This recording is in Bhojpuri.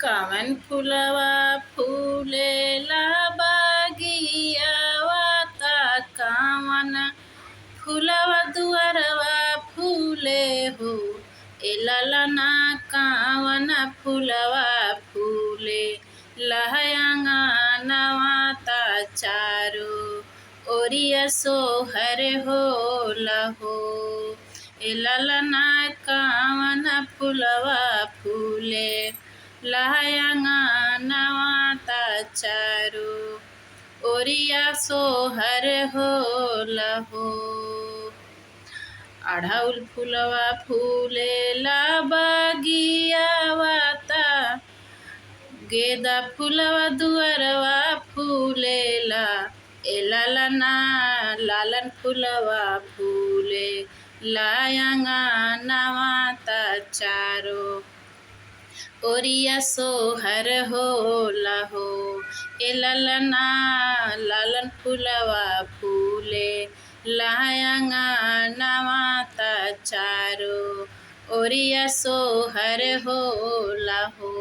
कवन फुलवा फूलेला बगियावा ता कवन फुलवा दुअरवा फूले हो। ए ललना कवन फुलवा फूले लहंगानवा ता चारो ओरिया सोहर होला हो। ए ललना कवन फुलवा फूले लहंगानवा ता चारो ओरिया सोहर होला हो। अढ़ौल फुलवा फूलेला बगियावा ता गेंदा फुलवा दुअरवा फूलेला। ए ललना लालन फुलवा फूले लहंगानवा ता चारो ओरिया सोहर होला हो। ए ललना लालन फुलवा फूले लहंगानवा ता चारो ओरिया सोहर होला हो।